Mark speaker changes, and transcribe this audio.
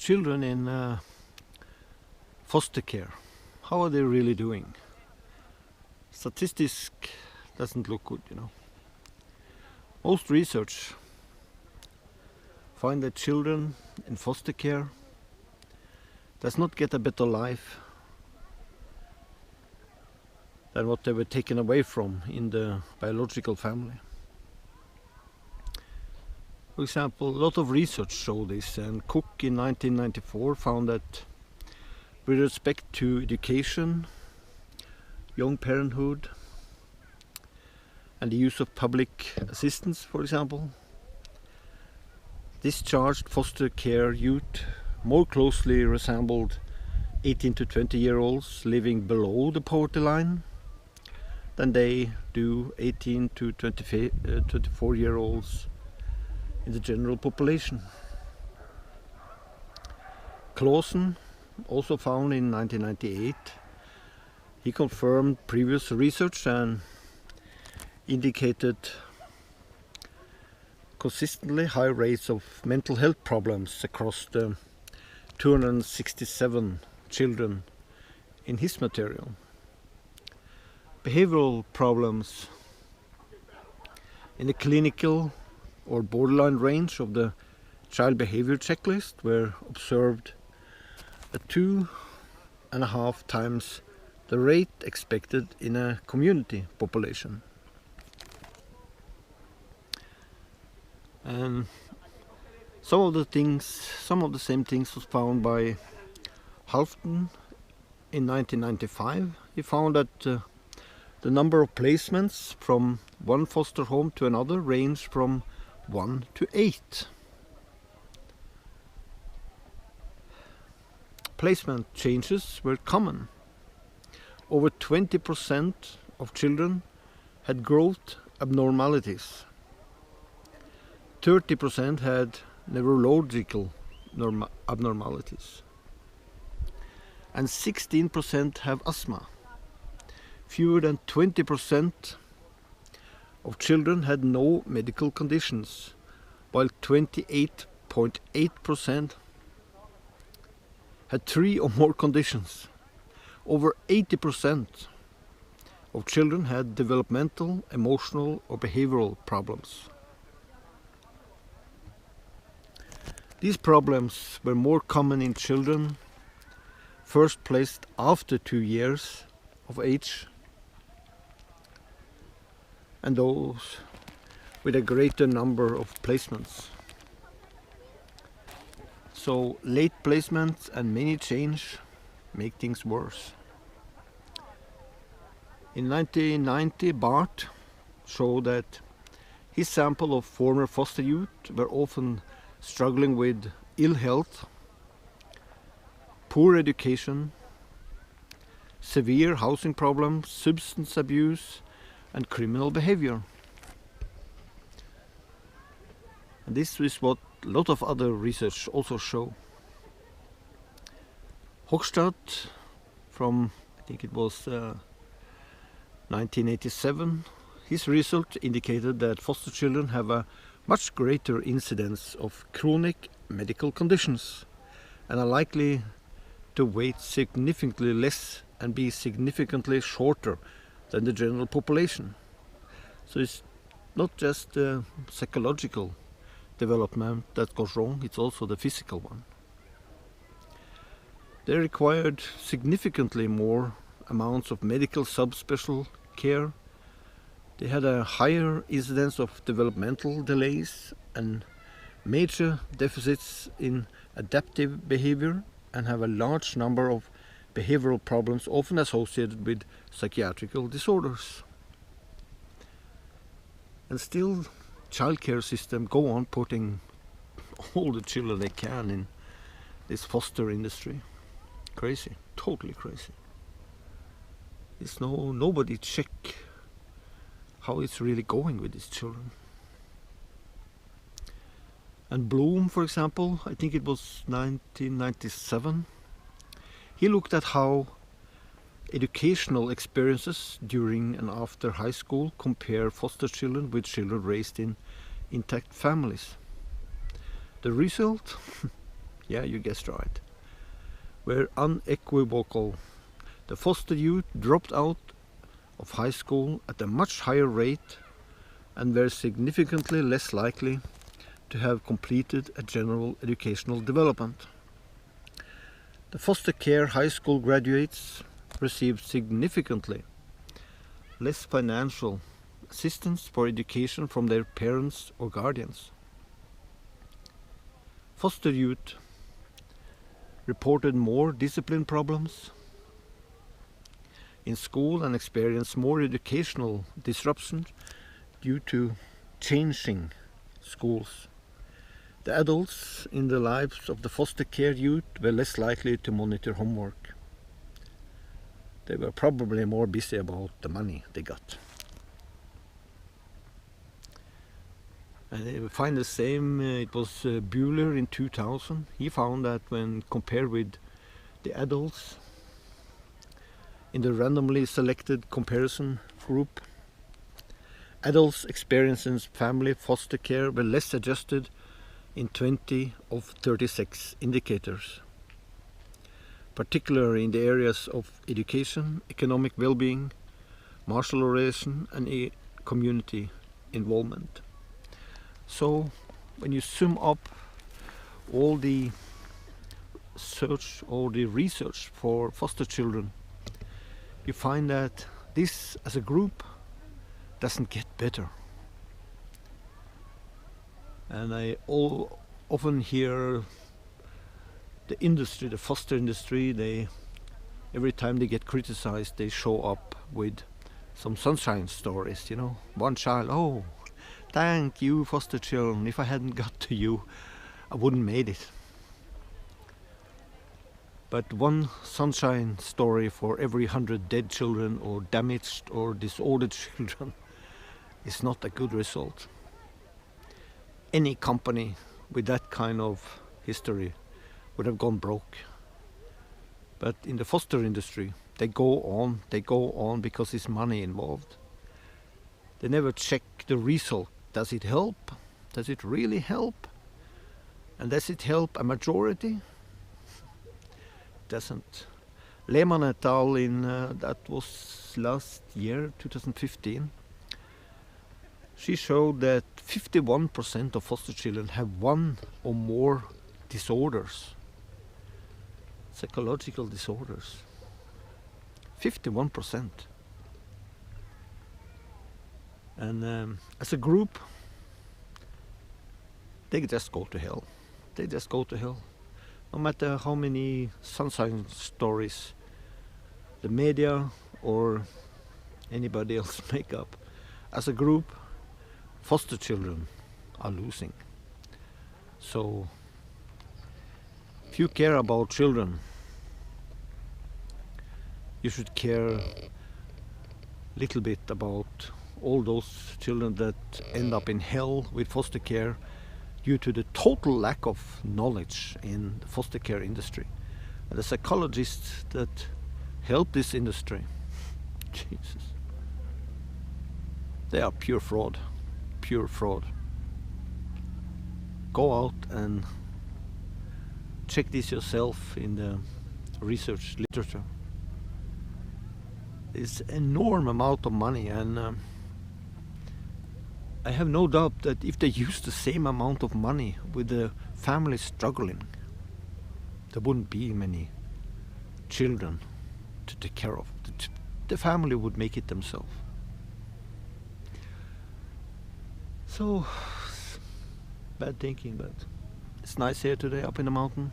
Speaker 1: children in foster care, how are they really doing? Statistics doesn't look good, you know. Most research find that children in foster care does not get a better life than what they were taken away from in the biological family. For example, a lot of research show this, and Cook in 1994 found that with respect to education, young parenthood, and the use of public assistance, for example, discharged foster care youth more closely resembled 18 to 20-year-olds living below the poverty line than they do 18 to 24-year-olds in the general population. Clausen also found in 1998, he confirmed previous research and indicated consistently high rates of mental health problems across the 267 children in his material. Behavioral problems in the clinical or borderline range of the child behavior checklist were observed at 2.5 times the rate expected in a community population. And some of the same things was found by Halfton in 1995. He found that the number of placements from one foster home to another ranged from 1 to 8. Placement changes were common. Over 20% of children had growth abnormalities. 30% had neurological abnormalities. And 16% have asthma. Fewer than 20% of children had no medical conditions, while 28.8% had 3 or more conditions. Over 80% of children had developmental, emotional or behavioral problems. These problems were more common in children first placed after 2 years of age, and those with a greater number of placements. So late placements and many change make things worse. In 1990, Bart showed that his sample of former foster youth were often struggling with ill health, poor education, severe housing problems, substance abuse, and criminal behavior. And this is what a lot of other research also show. Hochstadt, from I think it was 1987, his research indicated that foster children have a much greater incidence of chronic medical conditions and are likely to wait significantly less and be significantly shorter than the general population. So it's not just the psychological development that goes wrong, it's also the physical one. They required significantly more amounts of medical subspecial care. They had a higher incidence of developmental delays and major deficits in adaptive behavior, and have a large number of behavioral problems often associated with psychiatrical disorders. And still, childcare system go on putting all the children they can in this foster industry. Crazy, totally crazy. There's nobody check how it's really going with these children. And Bloom, for example, I think it was 1997, he looked at how educational experiences during and after high school compare foster children with children raised in intact families. The result Yeah, you guessed right. Were unequivocal. The foster youth dropped out of high school at a much higher rate and were significantly less likely to have completed a general educational development. The foster care high school graduates received significantly less financial assistance for education from their parents or guardians. Foster youth reported more discipline problems in school and experienced more educational disruption due to changing schools. The adults in the lives of the foster care youth were less likely to monitor homework. They were probably more busy about the money they got. And we find the same, it was Bueller in 2000. He found that when compared with the adults in the randomly selected comparison group, adults experiencing family foster care were less adjusted in 20 of 36 indicators, particularly in the areas of education, economic well-being, martial relation, and community involvement. So when you sum up all the research for foster children, you find that this as a group doesn't get better. And I often hear the industry, the foster industry, every time they get criticized, they show up with some sunshine stories, One child, oh, thank you, foster children. If I hadn't got to you, I wouldn't made it. But one sunshine story for every 100 dead children or damaged or disordered children is not a good result. Any company with that kind of history would have gone broke. But in the foster industry, they go on because there's money involved. They never check the result. Does it help? Does it really help? And does it help a majority? Doesn't. Lehmann et al. That was last year, 2015. She showed that 51% of foster children have one or more disorders, psychological disorders. 51%. And as a group, they just go to hell. They just go to hell. No matter how many sunshine stories the media or anybody else make up. As a group, foster children are losing. So, if you care about children, you should care a little bit about all those children that end up in hell with foster care due to the total lack of knowledge in the foster care industry. And the psychologists that help this industry, Jesus, they are pure fraud. Pure fraud. Go out and check this yourself in the research literature. It's an enormous amount of money, and I have no doubt that if they used the same amount of money with the families struggling, there wouldn't be many children to take care of. The family would make it themselves. So, bad thinking, but it's nice here today up in the mountain.